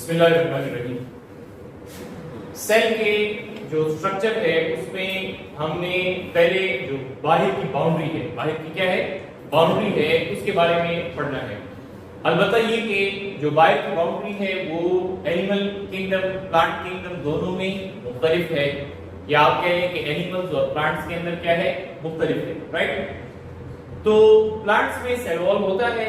बिस्मिल्लाहिर्रहमानिर्रहीम। सेल के जो स्ट्रक्चर है उसमें हमने पहले जो बाहर की बाउंड्री है, बाहर की क्या है बाउंड्री है, उसके बारे में पढ़ना है। अलबत्ता ये कि जो बाहर की बाउंड्री है वो एनिमल किंगडम प्लांट किंगडम दोनों में मुख्तलिफ है, या आप कह लें कि एनिमल्स और प्लांट्स के अंदर क्या है मुख्तलिफ है, राइट। तो प्लांट्स में सेल वॉल होता है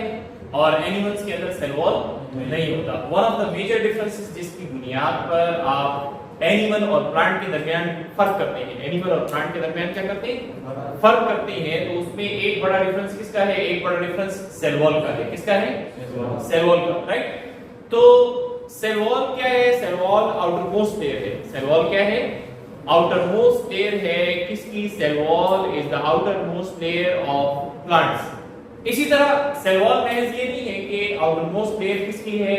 और एनिमल्स के अंदर सेल वॉल नहीं होता। One of the major differences जिसकी बुनियाद पर आप एनिमल और प्लांट के दरमियान फर्क करते हैं, एनिमल और प्लांट के दरमियान क्या करते हैं फर्क करते हैं, तो उसमें एक बड़ा डिफरेंस किसका है, एक बड़ा डिफरेंस सेल वॉल का है। किसका है? सेल वॉल का, राइट। तो सेल वॉल क्या है? Cell wall outermost layer है। सेल वॉल क्या है? आउटर मोस्ट लेयर है। किसकी? Cell wall is the outermost layer of plants. इसी तरह सेल वॉल महज ये नहीं है कि आउटर मोस्ट लेयर किसकी है,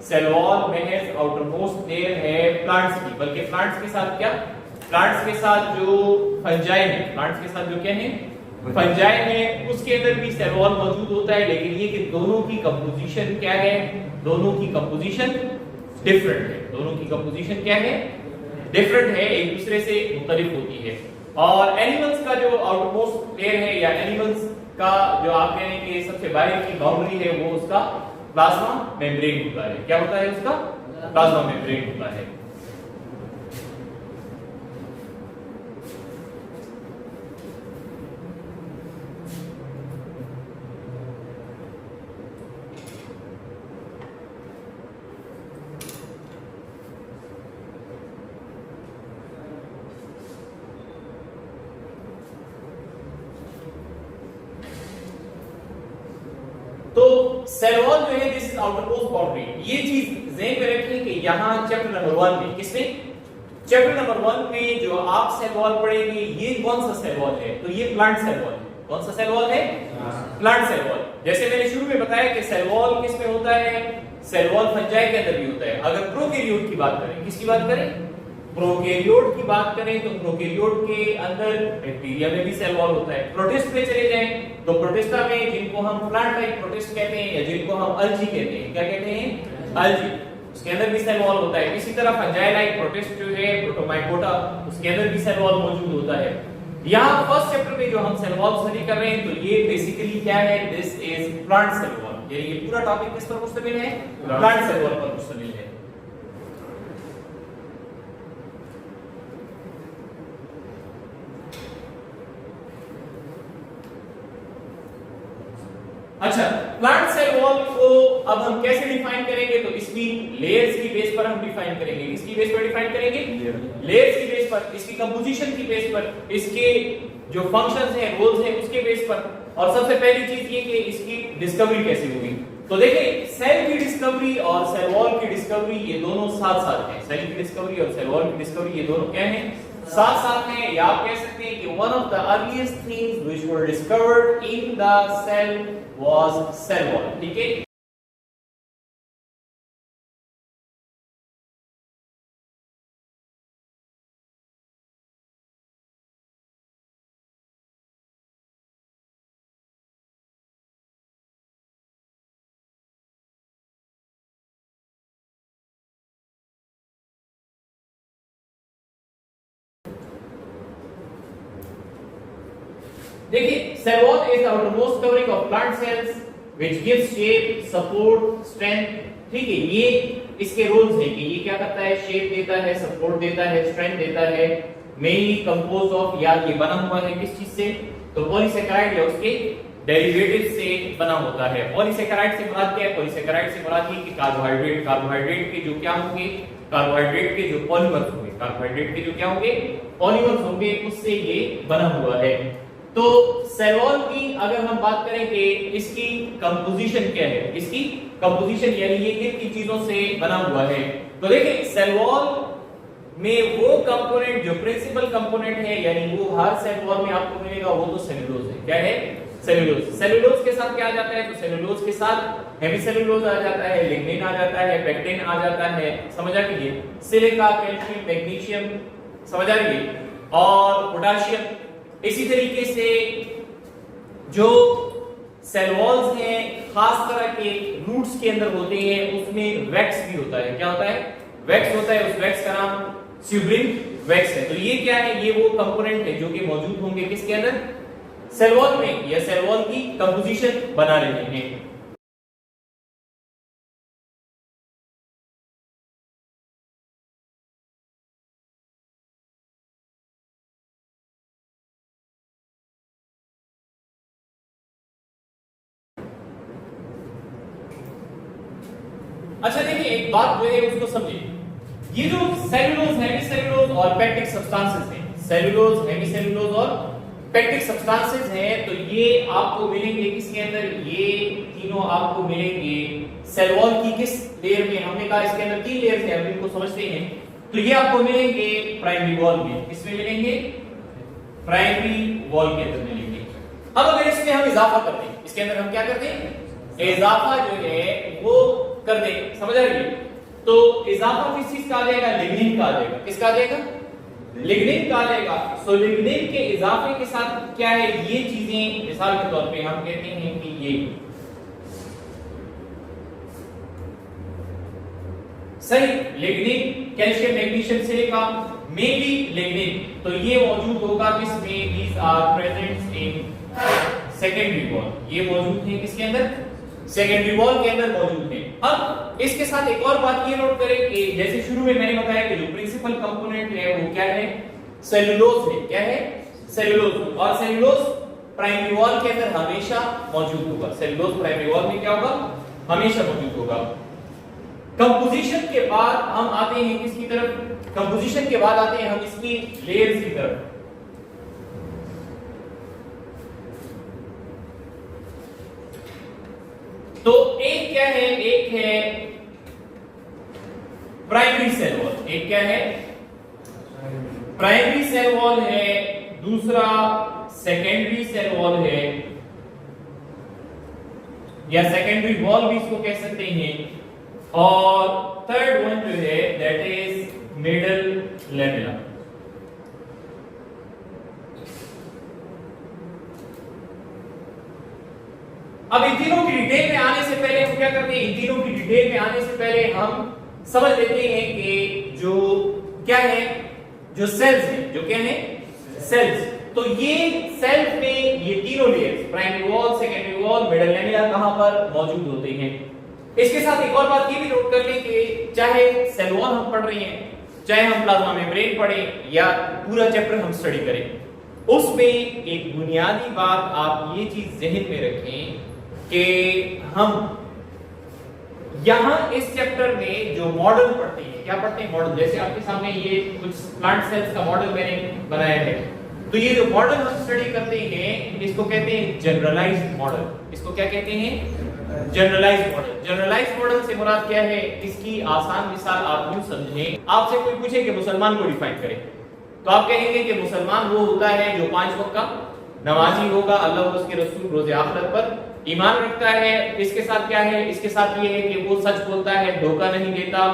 सेल वॉल महज आउटर मोस्ट लेयर है प्लांट्स की, बल्कि प्लांट्स के साथ क्या, प्लांट्स के साथ जो फंजाई है, प्लांट्स के साथ जो क्या है फंजाई है, उसके अंदर भी सेल वॉल मौजूद होता है। लेकिन ये कि दोनों की कंपोजिशन क्या है, दोनों की कंपोजिशन डिफरेंट है। दोनों की कंपोजिशन क्या है? डिफरेंट है, एक दूसरे से मुख्तलिफ होती है। और एनिमल्स का जो आउटर मोस्ट लेयर है या एनिमल्स का जो आप कह रहे हैं कि सबसे बाहर की बाउंड्री है, वो उसका प्लाज्मा मेम्ब्रेन होता है। क्या होता है उसका? प्लाज्मा मेम्ब्रेन होता है। तो सेल वॉल जो है this is outer most boundary. ये चीज ज़हन में रखिए कि यहां चैप्टर नंबर 1 में, किसमें? चैप्टर नंबर 1 में जो आप सेल वॉल पढ़ेंगे, ये कौन सा सेल वॉल है? तो ये प्लांट सेल वॉल है। कौन सा सेल वॉल है? Plant cell wall. जैसे मैंने शुरू में बताया कि सेल वॉल किस में होता है, सेल वॉल फंजाई के अंदर भी होता है। अगर प्रोकैरियोट की बात करें, किसकी बात करें? प्रोकैरियोट की बात करें तो प्रोकैरियोट के अंदर बैक्टीरिया में भी सेल वॉल होता है। प्रोटिस्ट पे चले जाएं तो प्रोटिस्टा में, जिनको हम प्लांट टाइप प्रोटिस्ट कहते हैं या जिनको हम अल्जी कहते हैं, क्या कहते हैं? अल्जी, उसके अंदर भी सेल वॉल होता है। इसी तरह फंजाई लाइक प्रोटिस्ट जो है प्रोटोमाइकोटा, उसके अंदर भी सेल वॉल मौजूद होता है। यहाँ फर्स्ट चैप्टर में जो हम सेल वॉल स्टडी कर रहे हैं, तो ये बेसिकली क्या है, this is plant cell wall. ये पूरा टॉपिक किस पर मुश्तमिल है? प्लांट सेल वॉल पर मुश्तमिल है। अच्छा, प्लांट सेल वॉल को अब हम कैसे डिफाइन करेंगे? तो इसकी लेयर्स की बेस पर हम डिफाइन करेंगे। किसकी बेस पर डिफाइन करेंगे? लेयर्स की बेस पर, इसकी कंपोजिशन की बेस पर, इसके जो फंक्शंस हैं, रोल्स हैं, उसके बेस पर। और सबसे पहली चीज ये कि इसकी डिस्कवरी कैसे हुई। तो देखिए, सेल की डिस्कवरी और सेल वॉल की डिस्कवरी ये दोनों साथ साथ हैं। सेल की डिस्कवरी और सेल वॉल की डिस्कवरी ये दोनों क्या हैं? साथ साथ हैं। या आप कह सकते हैं कि one of the earliest things which were discovered in the cell was cell wall. ठीक है। देखिए, cell wall is the outermost covering of plant cells which gives shape, support, strength. ठीक है, ये इसके रोल्स हैं कि ये क्या करता है, शेप देता है, सपोर्ट देता है, स्ट्रेंथ देता है। मेनली कंपोज्ड ऑफ, या ये बना हुआ है किस चीज से? तो पॉलीसेकेराइड या उसके डेरिवेटिव से बना होता है। पॉलीसेकेराइड से मुराद क्या है? पॉलीसेकेराइड से मुराद ये कि कार्बोहाइड्रेट, कार्बोहाइड्रेट के जो क्या होंगे, कार्बोहाइड्रेट के जो पॉलीमर्स होंगे, कार्बोहाइड्रेट के जो क्या होंगे, पॉलीमर्स होंगे, उससे ये बना हुआ है। तो सेल वॉल की अगर हम बात करें कि इसकी कंपोजिशन क्या है, इसकी कंपोजिशन यानी ये किन किन चीजों से बना हुआ है, तो देखिए सेल वॉल में वो कंपोनेंट जो प्रिंसिपल कंपोनेंट है, यानी वो हर सेल वॉल में आपको मिलेगा, वो तो सेलुलोज है। क्या है? सेलुलोज। सेलुलोज के साथ क्या आ जाता है? तो सेलुलोज के साथ हेमीसेलुलोज आ जाता है, लिग्निन आ जाता है, पेक्टिन आ जाता है। समझ आ गई? सिलिका, कैल्शियम, मैग्नीशियम, समझ आ गई? और पोटेशियम। इसी तरीके से जो सेल वॉल्स हैं, खास तरह के रूट्स के अंदर होते हैं, उसमें वैक्स भी होता है। क्या होता है? वैक्स होता है। उस वैक्स का नाम ट्यूबिन वैक्स है। तो ये क्या है? ये वो कंपोनेंट है जो कि मौजूद होंगे किसके अंदर? सेल वॉल में। या सेल वॉल की कंपोजिशन बना रहे हैं। अच्छा देखिए, एक बात जो है उसको समझिए। ये जो सेलुलोज, हेमीसेलुलोज और पेक्टिक सब्सटेंसेस हैं, सेलुलोज, हेमीसेलुलोज और पेक्टिक सब्सटेंसेस हैं, तो ये आपको मिलेंगे किसके अंदर? ये तीनों आपको मिलेंगे सेल वॉल की किस लेयर में? हमने कहा इसके अंदर 3 लेयर्स हैं, हम इनको समझते हैं। तो ये आपको मिलेंगे प्राइमरी वॉल में। किसमें मिलेंगे? प्राइमरी वॉल के अंदर मिलेंगे। अब अगर इसमें हम इजाफा करते हैं, इसके अंदर हम क्या करते हैं? इजाफा जो है वो कर देंगे। समझ आ रही है? तो इजाफा किस चीज का आ जाएगा? लिग्निन का आ जाएगा। किसका आ जाएगा? लिग्निन का आ जाएगा। सो लिग्निन के इजाफे के साथ क्या है? ये चीजें मिसाल के तौर पे हम कहते हैं कि ये सही lignin, calcium, magnesium, silica, mainly lignin. तो ये मौजूद होगा किसमें? These are present in secondary wall. ये मौजूद है किसके अंदर? सेकेंडरी वॉल के अंदर मौजूद है। अब इसके साथ एक और बात ये नोट करें कि जैसे शुरू में मैंने बताया कि जो प्रिंसिपल कंपोनेंट है वो क्या है? सेलुलोज है। क्या है? सेलुलोज। और सेलुलोज प्राइमरी वॉल के अंदर हमेशा मौजूद होगा। सेलुलोज प्राइमरी वॉल में क्या होगा? हमेशा मौजूद होगा। कंपोजिशन के बाद हम आते हैं किसकी तरफ? कंपोजिशन के बाद आते हैं हम इसकी लेयर्स की तरफ। तो एक क्या है? एक है प्राइमरी सेल वॉल। एक क्या है? प्राइमरी सेल वॉल है। दूसरा सेकेंडरी सेल वॉल है, या सेकेंडरी वॉल भी इसको कह सकते हैं। और थर्ड वन जो है दैट इज मिडल लेमेला। अब इन तीनों की डिटेल में आने से पहले हम क्या करते हैं? इन तीनों की डिटेल में आने से पहले हम समझ लेते हैं कि जो क्या है, जो सेल्स हैं, जो क्या है? सेल्स। तो ये सेल्स में ये तीनों layers, primary wall, secondary wall, middle lamella, कहां पर मौजूद होते हैं? इसके साथ एक और बात ये भी नोट कर लें कि चाहे सेल वॉल हम पढ़ रहे हैं, चाहे हम प्लाज्मा मेम्ब्रेन पढ़ें, या पूरा चैप्टर हम स्टडी करें, उसमें एक बुनियादी बात आप ये चीज जहन में रखें कि हम यहां इस चैप्टर में जो मॉडल पढ़ते हैं, क्या पढ़ते हैं? मॉडल। जैसे आपके सामने ये कुछ प्लांट सेल्स का मॉडल मैंने बनाया है, तो ये जो मॉडल हम स्टडी करते हैं इसको कहते हैं जनरलाइज्ड मॉडल। इसको क्या कहते हैं? Generalised model. जनरलाइज्ड मॉडल से मुराद क्या है? इसकी आसान मिसाल आप यूं समझें, आपसे कोई पूछे कि मुसलमान को डिफाइन करें, तो आप कहेंगे कि मुसलमान वो होता है जो 5 वक्त का नमाजी होगा, अल्लाह और उसके रसूल रोज़े आखिरत पर ईमान रखता है। इसके साथ क्या है? इसके साथ ये है कि वो सच बोलता है, धोखा नहीं देता,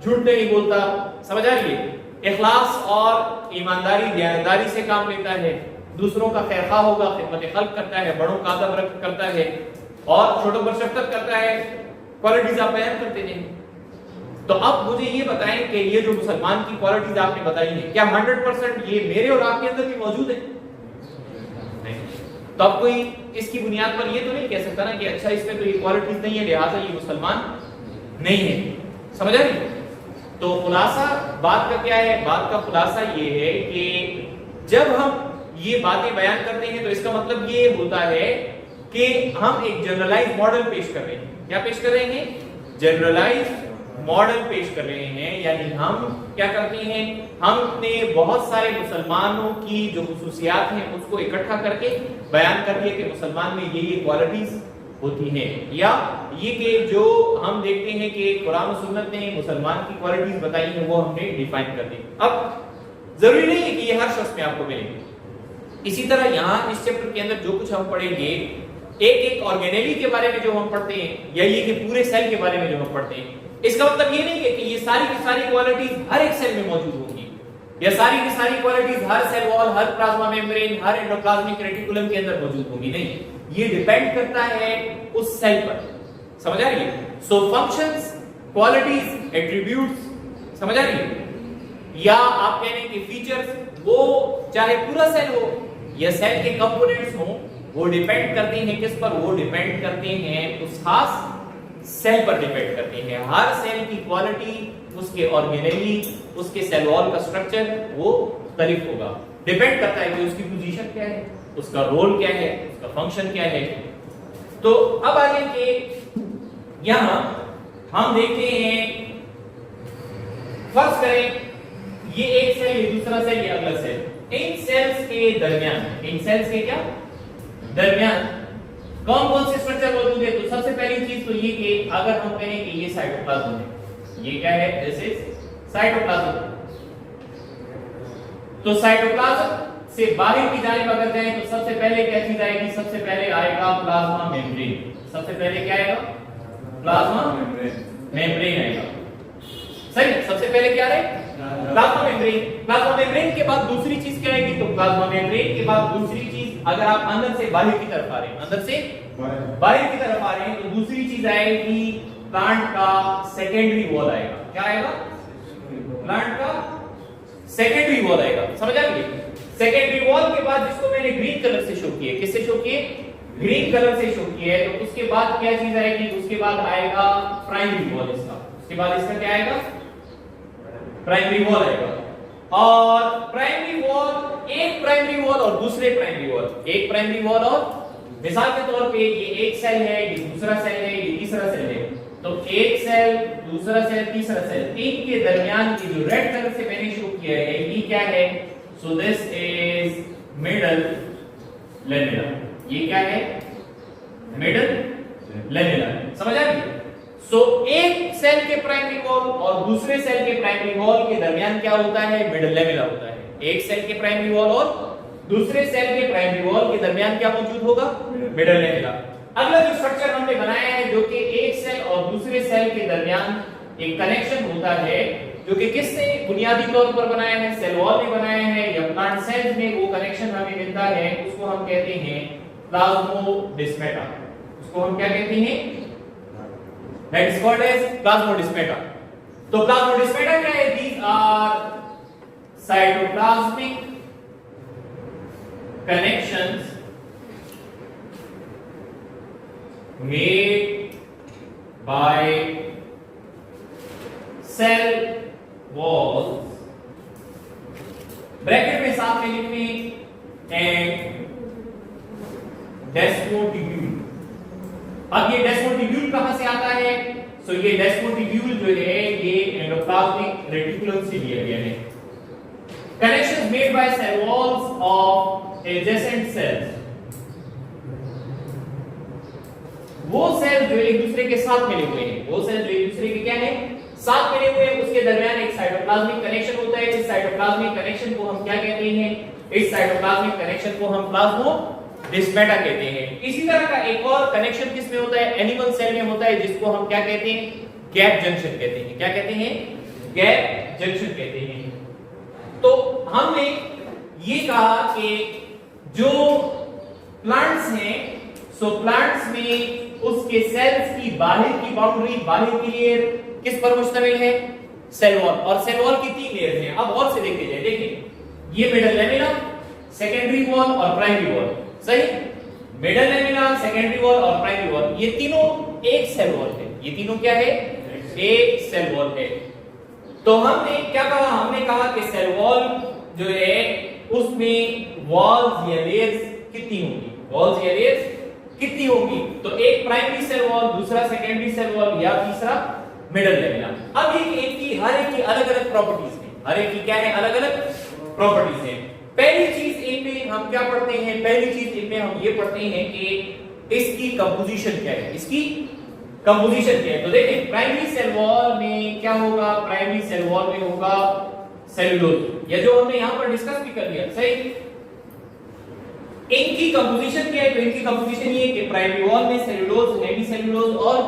झूठ नहीं बोलता। समझ आ रही है? इखलास और ईमानदारी, दयानतदारी से काम लेता है, दूसरों का खैरखा होगा, खिदमत खल्क करता है, बड़ों का अदब रख करता है, और छोटों पर शफकत करता है। क्वालिटीज आप बयान करते हैं। तो अब मुझे ये बताएं कि ये जो मुसलमान की क्वालिटीज आपने बताई है, क्या 100% ये मेरे और आपके अंदर भी मौजूद है? नहीं। तो अब कोई इसकी बुनियाद पर ये तो नहीं कह सकता ना कि अच्छा इसमें तो ये क्वालिटीज नहीं है लिहाजा ये मुसलमान नहीं है। समझ आ रही? तो खुलासा बात का क्या है? बात का खुलासा ये है कि जब हम ये बातें बयान करते हैं तो इसका मतलब ये होता है कि हम एक जनरलाइज्ड मॉडल पेश कर रहे हैं। क्या पेश कर रहे हैं? जनरलाइज्ड मॉडल पेश कर रहे हैं। यानी हम क्या करते हैं? हमने बहुत सारे मुसलमानों की जो खुसूसियात हैं उसको इकट्ठा करके बयान कर दिया कि मुसलमान में ये क्वालिटीज होती हैं, या ये कि जो हम देखते हैं कि कुरान और सुन्नत ने मुसलमान की क्वालिटीज बताई हैं वो हमने डिफाइन कर दी। अब जरूरी नहीं है कि ये हर शख्स में आपको मिलेंगे। इसी तरह यहाँ इस चैप्टर के अंदर जो कुछ हम पढ़ेंगे, एक एक ऑर्गेनेली के बारे में जो हम पढ़ते हैं, या ये कि पूरे सेल के बारे में जो हम पढ़ते हैं, इसका मतलब ये नहीं है कि ये सारी की सारी क्वालिटीज हर एक सेल में मौजूद होंगी, या सारी की सारी क्वालिटीज हर सेल वॉल, हर प्लाज्मा मेम्ब्रेन, हर एंडोप्लाज्मिक रेटिकुलम के अंदर मौजूद होंगी। नहीं, ये डिपेंड करता है उस सेल पर। समझ आ रही है? सो फंक्शंस, क्वालिटीज, एट्रीब्यूट्स, समझ आ रही है? या आप कह रहे हैं कि फीचर्स, वो चाहे पूरा सेल हो या सेल के कंपोनेंट्स हो, वो डिपेंड करते हैं किस पर? वो डिपेंड करते हैं उस खास सेल पर डिपेंड करते हैं। हर सेल की क्वालिटी, उसके ऑर्गेनेली, उसके सेल वॉल का स्ट्रक्चर वो मुख्तलिफ होगा। डिपेंड करता है कि उसकी पोजीशन क्या है, उसका रोल क्या है, उसका फंक्शन क्या है। तो अब आगे के यहां हम देखते हैं, फर्ज करें ये एक सेल, ये दूसरा सेल, ये अगला सेल। इन सेल्स के दरमियान, इन सेल्स के क्या दरमियान कौन कौन से स्ट्रक्चर मौजूद है? तो सबसे पहली चीज तो ये कि अगर हम कहें कि ये साइटोप्लाज्म है, ये क्या है? This is cytoplasm. तो साइटोप्लाज्म से बाहर की जानिब अगर जाएं तो सबसे पहले क्या चीज आएगी? सबसे पहले आएगा प्लाज्मा मेम्ब्रेन। सबसे पहले क्या आएगा? प्लाज्मा मेम्ब्रेन आएगा। सही, सबसे पहले क्या है? Plasma membrane. प्लाज्मा मेम्ब्रेन के बाद दूसरी चीज क्या आएगी? तो प्लाज्मा मेम्ब्रेन के बाद दूसरी चीज, अगर आप अंदर से बाहर की तरफ आ रहे हैं, अंदर से बाहर की तरफ आ रहे हैं, तो दूसरी चीज आएगी प्लांट का सेकेंडरी वॉल आएगा। क्या आएगा? प्लांट का सेकेंडरी वॉल आएगा। समझ आ गई? सेकेंडरी वॉल के बाद, जिसको मैंने ग्रीन कलर से शो किया, किससे शो किए? ग्रीन कलर से शो किया है। तो उसके बाद क्या चीज आएगी? उसके बाद आएगा प्राइमरी वॉल इसका। उसके बाद इसका क्या आएगा? प्राइमरी वॉल आएगा। और प्राइमरी वॉल, एक प्राइमरी वॉल और दूसरे प्राइमरी वॉल, एक प्राइमरी वॉल और मिसाल के तौर पे ये एक सेल है, ये दूसरा सेल है, ये तीसरा सेल है। तो एक सेल, दूसरा सेल, तीसरा सेल, तीन के दरमियान की जो रेड कलर से मैंने शो किया है, ये क्या है? So this is middle lamina. ये क्या है? Middle lamina. समझ आ गई? सो एक सेल के प्राइमरी वॉल और दूसरे सेल के प्राइमरी वॉल के दरमियान क्या होता है? मिडल लेमिना होता है। एक सेल के प्राइमरी वॉल और दूसरे सेल के प्राइमरी वॉल के दरमियान क्या मौजूद होगा? Middle lamina. अगला जो स्ट्रक्चर हमने बनाया है, जो कि एक सेल और दूसरे सेल के दरमियान एक कनेक्शन होता है, जो कि किसने बुनियादी तौर पर बनाया है? सेल वॉल ने बनाया है, या प्लांट सेल्स में वो कनेक्शन हमें मिलता है, उसको हम कहते हैं प्लाज्मोडेस्माटा। उसको हम क्या कहते हैं? That is called as plasmodesmata. तो plasmodesmata क्या है? These are cytoplasmic connections made by cell walls, bracket में साथ में लिखने, and desmotubule। अब ये डेस्मोटिब्यूल कहां से आता है? सो ये डेस्मोटिब्यूल जो है ये एंडोप्लाज्मिक रेटिकुलम से लिया गया है। Connections made by cell walls of adjacent cells, वो सेल जो एक दूसरे के साथ मिले हुए हैं, वो सेल जो एक दूसरे के क्या है? साथ मिले हुए हैं, उसके दरमियान एक साइटोप्लाज्मिक कनेक्शन होता है। इस साइटोप्लाज्मिक कनेक्शन को हम क्या कहते हैं? इस साइटोप्लाज्मिक कनेक्शन को हम प्लाज्मोडेस्माटा कहते हैं। इसी तरह का एक और कनेक्शन किसमें होता है? एनिमल सेल में होता है, जिसको हम क्या कहते हैं? गैप जंक्शन कहते हैं। क्या कहते हैं? गैप जंक्शन कहते हैं। तो हमने ये कहा कि जो प्लांट्स हैं, सो प्लांट्स में उसके सेल्स की बाहर की बाउंड्री, बाहर की लेयर किस पर मुश्तमिल है? Cell wall. और सेल वॉल की 3 लेयर्स हैं। अब और से देखते जाए। देखिए, ये मिडल लेमिना, सेकेंडरी वॉल और प्राइमरी वॉल। सही, मिडल लेमिना, सेकेंडरी वॉल और प्राइमरी वॉल, ये तीनों एक सेल वॉल है। ये तीनों क्या है? एक सेल वॉल है। तो हमने क्या कहा? हमने कहा कि सेल वॉल जो है उसमें वॉल्स या लेयर्स कितनी होंगी? वॉल्स या लेयर्स कितनी होंगी? तो एक प्राइमरी सेल वॉल, दूसरा सेकेंडरी सेल वॉल, या तीसरा मिडल लेमिना। अब एक की हर एक की अलग-अलग प्रॉपर्टीज हैं। हर एक की क्या है? अलग-अलग प्रॉपर्टीज हैं। पहली चीज इनमें हम क्या पढ़ते हैं? पहली चीज इनमें हम ये पढ़ते हैं कि इसकी कंपोजिशन क्या है? इसकी कंपोजिशन क्या है? तो देखें, प्राइमरी सेल वॉल में क्या होगा? प्राइमरी सेल वॉल में होगा सेलुलोज, या जो हमने यहां पर डिस्कस भी कर लिया। सही, इनकी कंपोजिशन क्या है? तो इनकी कंपोजिशन ये है कि प्राइमरी वॉल में सेलुलोज, हेमी सेलुलोज और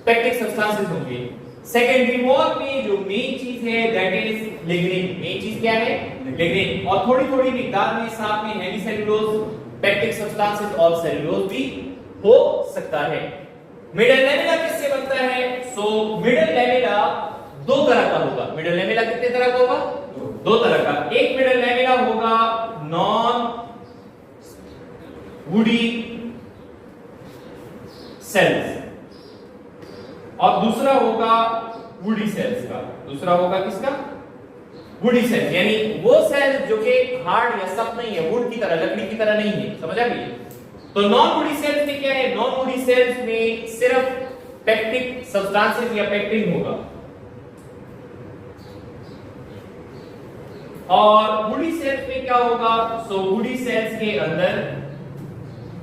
पेक्टिक सब्सटेंसेस होंगे। सेकेंडरी वॉल में जो मेन चीज है दैट इज लिग्निन। मेन चीज क्या है? लिग्निन। और थोड़ी थोड़ी मिकदार में साथ में हेमीसेलुलोज, पेक्टिक सब्सटेंसेस और सेलुलोज भी हो सकता है। मिडल लैमेला किससे बनता है? सो मिडल लैमेला दो तरह का होगा। मिडल लैमेला कितने तरह का होगा? दो तरह का। एक मिडल लैमेला होगा नॉन वुडी सेल्स और दूसरा होगा वुडी सेल्स का। दूसरा होगा किसका? वुडी सेल्स, यानी वो सेल जो कि हार्ड या सख्त नहीं है, वुड की तरह, लकड़ी की तरह नहीं है। समझ आ गई? तो नॉन वुडी सेल्स में क्या है? नॉन वुडी सेल्स में सिर्फ पेक्टिक सब्सटेंसेस या पेक्टिन होगा और वुडी सेल्स में क्या होगा? सो वुडी सेल्स के अंदर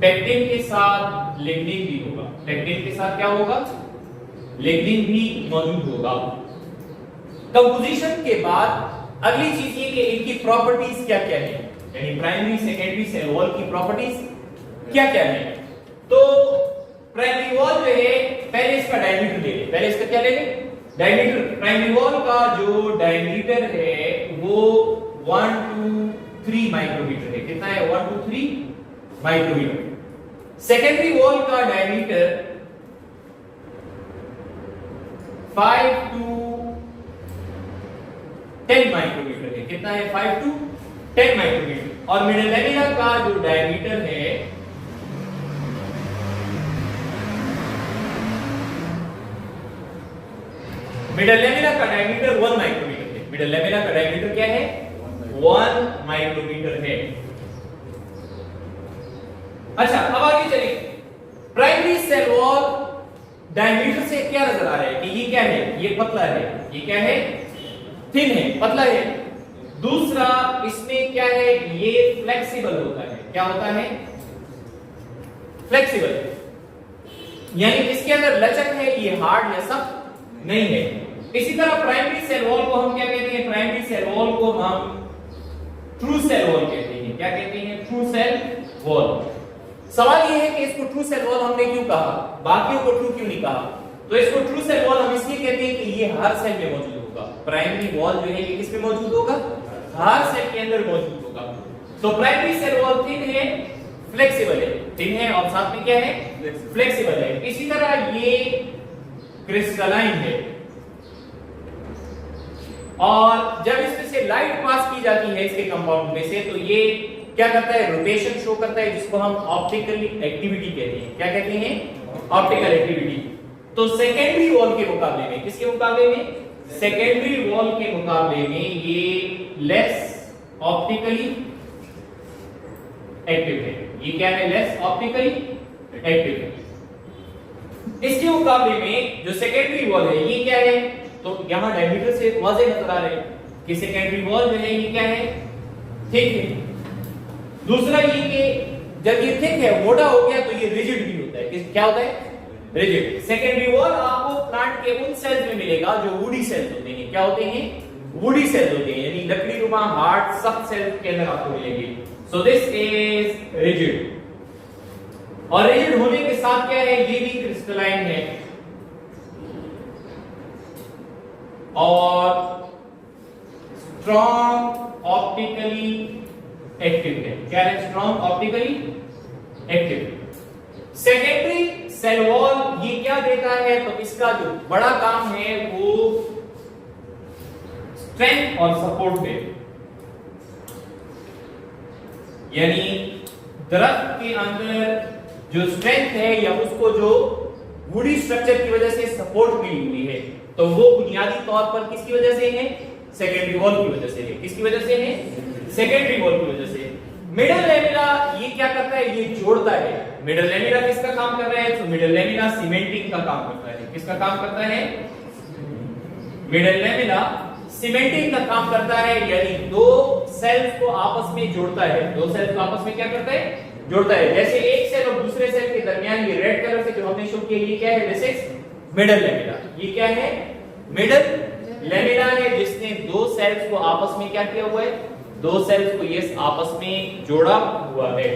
पेक्टिन के साथ लिग्निन भी होगा। पेक्टिन के साथ क्या होगा? लिग्निन भी मौजूद होगा। कंपोजिशन के बाद अगली चीज ये कि इनकी प्रॉपर्टीज क्या क्या है, यानी प्राइमरी सेकेंडरी सेल वॉल की प्रॉपर्टीज क्या क्या है। तो प्राइमरी वॉल जो है, पहले इसका डायमीटर ले ले। पहले इसका क्या ले ले? डायमीटर। प्राइमरी वॉल का जो डायमीटर है वो 1 to 3 माइक्रोमीटर है। कितना है? 1 to 3 माइक्रोमीटर। सेकेंडरी वॉल का डायमीटर 5 to 10 माइक्रोमीटर है। कितना है? 5 to 10 माइक्रोमीटर। और मिडल लैमेला का जो डायमीटर है मिडल लैमेला का डायमीटर 1 माइक्रोमीटर है। मिडल लैमेला का डायमीटर क्या है? 1 माइक्रोमीटर है। अच्छा, अब आगे चलिए। प्राइमरी सेल वॉल डायमीटर से क्या नजर आ रहा है कि ये क्या है? ये पतला है। ये क्या है? थिन है, पतला है। दूसरा इसमें क्या है? ये फ्लेक्सिबल होता है। क्या होता है? फ्लेक्सिबल, यानी इसके अंदर लचक है, ये हार्ड या सख्त नहीं है। इसी तरह प्राइमरी सेल वॉल को हम क्या कहते हैं? प्राइमरी सेल वॉल को हम ट्रू सेल वॉल कहते हैं। क्या कहते हैं? True cell wall. सवाल ये है कि इसको ट्रू सेल वॉल हमने क्यों कहा, बाकियों को ट्रू क्यों नहीं कहा? तो इसको ट्रू सेल वॉल हम इसलिए कहते हैं कि ये हर सेल में मौजूद होगा। प्राइमरी वॉल जो है ये किस में मौजूद होगा? हर सेल के अंदर मौजूद होगा। तो प्राइमरी सेल वॉल थिन है, फ्लेक्सिबल है। थिन है और साथ में क्या है? फ्लेक्सिबल है। इसी तरह ये क्रिस्टलाइन है और जब इसमें से लाइट पास की जाती है इसके कंपाउंड में से तो ये क्या करता है? रोटेशन शो करता है, जिसको हम ऑप्टिकल एक्टिविटी कहते हैं। क्या कहते हैं? Optical activity. तो सेकेंडरी वॉल के मुकाबले में, किसके मुकाबले में? सेकेंडरी वॉल के मुकाबले में ये लेस ऑप्टिकली एक्टिव है। ये क्या है? लेस ऑप्टिकली एक्टिव है। इसके मुकाबले में जो सेकेंडरी वॉल है ये क्या है? तो यहां डायमीटर से वाज़ेह नजर आ रहा है कि सेकेंडरी वॉल जो है ये क्या है? थिक है। दूसरा ये कि जब ये थिक है, मोटा हो गया, तो ये रिजिड भी होता है। क्या होता है? रिजिड। सेकेंडरी वॉल आपको प्लांट के उन सेल्स में मिलेगा जो वुडी सेल्स होते हैं। क्या होते हैं? वुडी सेल्स होते हैं, यानी लकड़ी नुमा हार्ड सख्त सेल्स के अंदर आपको मिलेंगे। So this is rigid. और रिजिड होने के साथ क्या है? ये भी क्रिस्टलाइन है और स्ट्रॉन्ग ऑप्टिकली एक्टिव है। क्या है? Strong optically active. Secondary cell wall ये क्या देता है? तो इसका जो बड़ा काम है वो स्ट्रेंथ और सपोर्ट है, यानी दरख्त के अंदर जो स्ट्रेंथ है या उसको जो वुडी स्ट्रक्चर की वजह से सपोर्ट मिली हुई है, तो वो बुनियादी तौर पर किसकी वजह से है? सेकेंडरी वॉल की वजह से है। किसकी वजह से है? सेकेंडरी वॉल की वजह से। मिडल लैमेला ये क्या करता है? ये जोड़ता है। मिडल लैमेला किसका काम कर रहा है? तो मिडल लैमेला सीमेंटिंग का काम करता है। किसका काम करता है? मिडल लैमेला सीमेंटिंग का काम करता है, यानी दो सेल्स को आपस में जोड़ता है। दो सेल्स को आपस में क्या करता है? जोड़ता है। जैसे एक सेल और दूसरे सेल के दरमियान ये रेड कलर से जो हमने शो किया, ये क्या है? This is middle lamella. ये क्या है? मिडल लैमेला है, जिसने दो सेल्स को आपस में क्या किया हुआ है? दो सेल्स को ये आपस में जोड़ा हुआ है।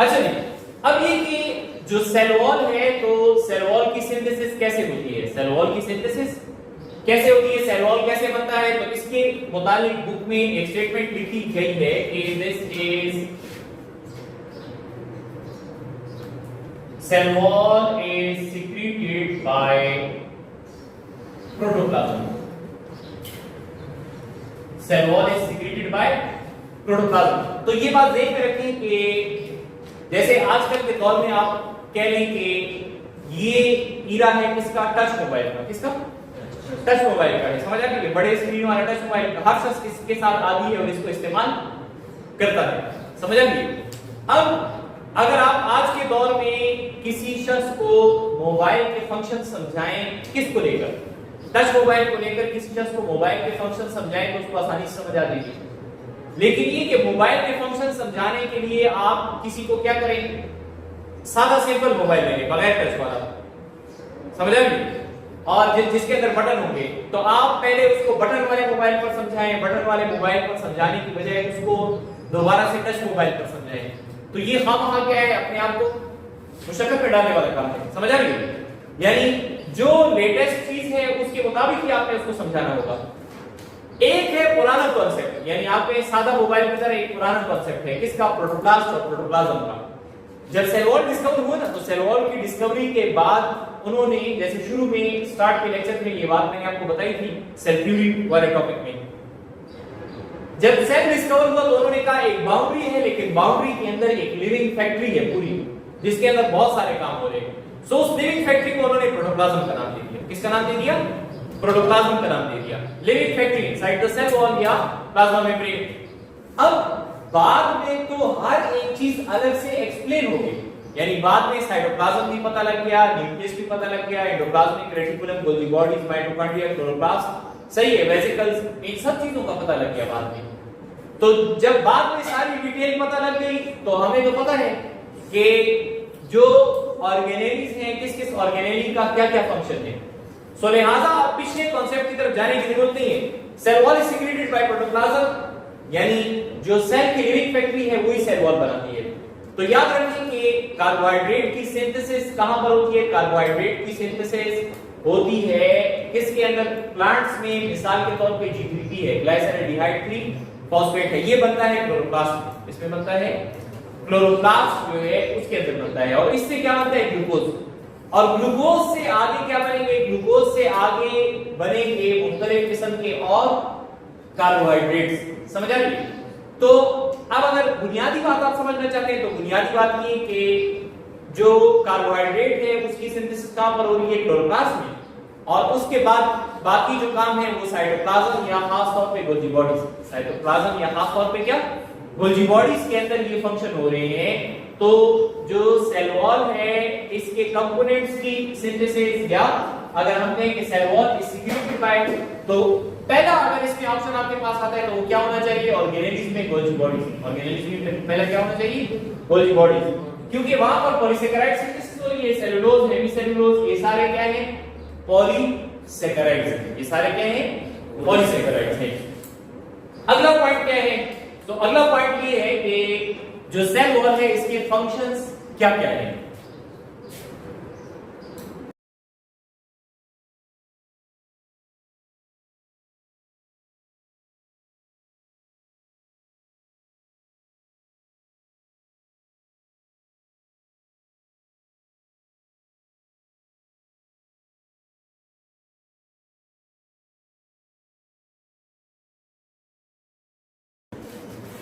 अच्छा जी, अब ये कि जो सेल वॉल है, तो सेल वॉल की सिंथेसिस कैसे होती है? सेल वॉल की सिंथेसिस कैसे होती है, सेल वॉल कैसे बनता है? तो इसके मुतालिक बुक में एक स्टेटमेंट लिखी गई है कि this is cell wall is secreted by protoplasm. Cell wall is secreted by protoplasm. तो ये बात देख के रखें कि जैसे आजकल के दौर में आप कह लें कि ये ईरा है किसका? टच मोबाइल का। किसका? टच मोबाइल का है। समझ आ गई? बड़े स्क्रीन वाला टच मोबाइल का हर शख्स इसके साथ आदी है और इसको इस्तेमाल करता है। समझ आ गई? अब अगर आप आज के दौर में किसी शख्स को मोबाइल के फंक्शन समझाएं, किसको लेकर? टच मोबाइल को लेकर किसी शख्स को मोबाइल के फंक्शन समझाएं तो उसको आसानी से समझ आ जाएगी। लेकिन ये कि मोबाइल के फंक्शन समझाने के लिए आप किसी को क्या करें? सादा सिंपल मोबाइल लेंगे बगैर टच वाला। समझ आ गई? और जिसके अंदर बटन होंगे, तो आप पहले उसको बटन वाले मोबाइल पर समझाएं। बटन वाले मोबाइल पर समझाने की बजाय उसको दोबारा से टच मोबाइल पर समझाएं। तो ये खामखा क्या है? अपने आप को मुशक्कत में डालने वाला काम है। समझ आ गई? यानी जो लेटेस्ट चीज है उसके मुताबिक ही आपने उसको समझाना होगा। एक है पुराना कॉन्सेप्ट, यानी आपके सादा मोबाइल के अंदर एक पुराना कॉन्सेप्ट है किसका? प्रोटोप्लास्ट और प्रोटोप्लाज्म का। जब सेल वॉल डिस्कवर हुआ ना, तो सेल वॉल की डिस्कवरी के बाद उन्होंने, जैसे शुरू में स्टार्ट के लेक्चर में ये बात मैंने आपको बताई थी सेल थ्योरी वाले टॉपिक में, जब सेल डिस्कवर हुआ तो उन्होंने कहा एक बाउंड्री है, लेकिन बाउंड्री के अंदर एक लिविंग फैक्ट्री है पूरी, जिसके अंदर बहुत सारे काम हो रहे हैं। सो उस लिविंग फैक्ट्री को उन्होंने प्रोटोप्लाज्म का नाम दे दिया। किसका नाम दे दिया? प्रोटोप्लाज्म का नाम दे दिया। Living factory inside the cell wall या प्लाज्मा मेम्ब्रेन। अब बाद में तो हर एक चीज अलग से एक्सप्लेन हो गई, यानी बाद में साइटोप्लाज्म भी पता लग गया, न्यूक्लियस भी पता लग गया, endoplasmic reticulum, Golgi bodies, mitochondria, chloroplast, सही है, वेसिकल्स, इन सब चीजों का पता लग गया बाद में। तो जब बाद में सारी डिटेल पता लग गई तो हमें तो पता है कि जो ऑर्गेनेलीज हैं, किस किस ऑर्गेनेली का क्या क्या फंक्शन है। सो लिहाजा आप पिछले कॉन्सेप्ट की तरफ जाने की जरूरत नहीं है। Cell wall is secreted by protoplasm, यानी जो सेल की लिविंग फैक्ट्री है वही सेल वॉल बनाती है। तो याद रखें कि कार्बोहाइड्रेट की सिंथेसिस कहां पर होती है? कार्बोहाइड्रेट की सिंथेसिस होती है किसके अंदर? प्लांट्स में। मिसाल के तौर पे G3P है, ग्लाइसरॉल्डिहाइड 3 फॉस्फेट है, ये बनता है क्लोरोप्लास्ट। इसमें बनता है क्लोरोप्लास्ट, जो है उसके अंदर बनता है। और इससे क्या बनता है? ग्लूकोज। और ग्लूकोज से आगे क्या बनेंगे? ग्लूकोज से आगे बनेंगे मुख्तलिफ किस्म के और कार्बोहाइड्रेट्स। समझ आ गई? तो अब अगर बुनियादी बात आप समझना चाहते हैं तो बुनियादी बात ये कि जो कार्बोहाइड्रेट है उसकी सिंथेसिस कहां पर हो रही है? क्लोरोप्लास्ट में। और उसके बाद बाकी जो काम है वो साइटोप्लाज्म या खास तौर पे गोल्गी बॉडीज, साइटोप्लाज्म या खास तौर पे क्या? गोल्गी बॉडीज के अंदर ये फंक्शन हो रहे हैं। तो जो सेल वॉल है इसके कंपोनेंट्स की सिंथेसिस, या अगर हम कहें कि cell wall is secreted by, तो पहला अगर इसमें ऑप्शन आपके पास आता है तो वो क्या होना चाहिए? ऑर्गेनेलिज में गोल्गी बॉडीज। ऑर्गेनेलिज में पहला क्या होना चाहिए? गोल्गी बॉडीज, क्योंकि वहां पर पॉलीसेकेराइड सिंथेसिस हो रही है। सेलुलोज, हेमीसेलुलोज, ये सारे क्या हैं? पॉलीसेकेराइड्स हैं। ये सारे क्या हैं? पॉलीसेकेराइड्स हैं। अगला पॉइंट क्या है? तो अगला पॉइंट ये है कि जो सेल वॉल है इसके फंक्शंस क्या क्या हैं।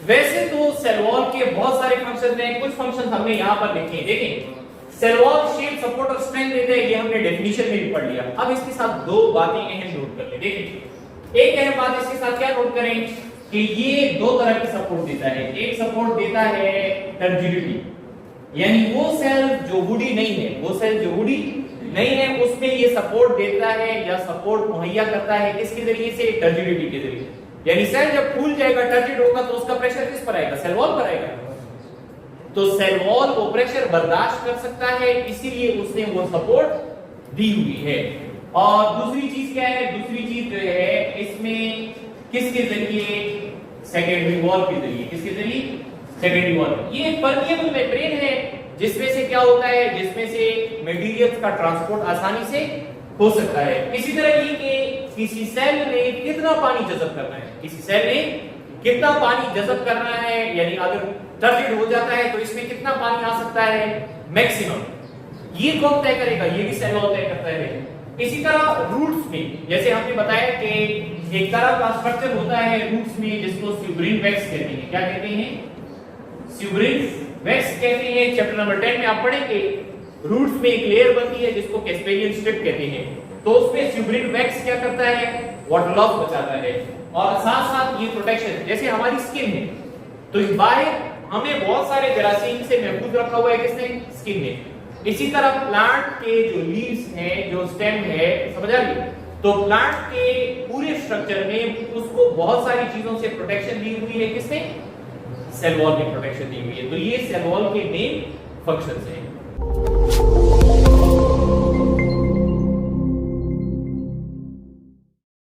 वैसे तो सेल वॉल के बहुत सारे फंक्शंस हैं, कुछ फंक्शंस हमने यहां पर लिखे हैं। देखें, सेल वॉल शेप, सपोर्ट और स्ट्रेंथ देते हैं, ये हमने डेफिनेशन में भी पढ़ लिया। अब इसके साथ दो बातें अहम नोट कर लें। देखें, एक अहम बात इसके साथ क्या नोट करें कि ये दो तरह की सपोर्ट देता है। एक सपोर्ट देता है टर्जिडिटी, यानी वो सेल जो वुडी नहीं है, वो सेल जो वुडी नहीं है उसमें ये सपोर्ट देता है या सपोर्ट मुहैया करता है किसके जरिए से? टर्जिडिटी के जरिए। यानी सेल जब फूल जाएगा, टर्जिड होगा, तो उसका प्रेशर किस पर आएगा? सेल वॉल पर आएगा। तो सेल वॉल वो प्रेशर बर्दाश्त कर सकता है, इसीलिए उसने वो सपोर्ट दी हुई है। और दूसरी चीज क्या है? दूसरी चीज जो है इसमें किसके जरिए? सेकेंडरी वॉल के जरिए। किसके जरिए? Secondary wall. ये परमिएबल मेम्ब्रेन है जिसमें से क्या होता है, जिसमें से मटेरियल्स का ट्रांसपोर्ट आसानी से हो सकता है। इसी तरह ये कि किसी सेल ने कितना पानी जज़ब करना है, किसी सेल ने कितना पानी जज़ब करना है, यानी अगर टर्टेड हो जाता है तो इसमें कितना पानी आ सकता है मैक्सिमम, ये कौन तय करेगा, ये भी सेल वॉल तय करता है। इसी तरह रूट्स में जैसे हमने बताया कि एक तरह का स्ट्रक्चर होता है रूट्स में जिसको स्यूब्रिन वैक्स कहते हैं। क्या कहते हैं, स्यूब्रिन वैक्स कहते हैं। चैप्टर नंबर 10 में आप पढ़ेंगे रूट्स में एक लेयर बनती है जिसको कैस्पेरियन स्ट्रिप कहते हैं, तो उसमें स्यूब्रिन वैक्स क्या करता है, वाटर लॉस बचाता है और साथ साथ ये प्रोटेक्शन, जैसे हमारी स्किन है तो बाहर हमें बहुत सारे जरासीम से महफूज रखा हुआ है किसने, स्किन ने। इसी तरह प्लांट के जो लीव्स हैं, जो स्टेम है, समझ आ रही, तो प्लांट के पूरे स्ट्रक्चर में उसको बहुत सारी चीजों से प्रोटेक्शन दी हुई है किसने, सेल वॉल ने प्रोटेक्शन दी हुई है। तो ये सेल वॉल के मेन फंक्शंस हैं।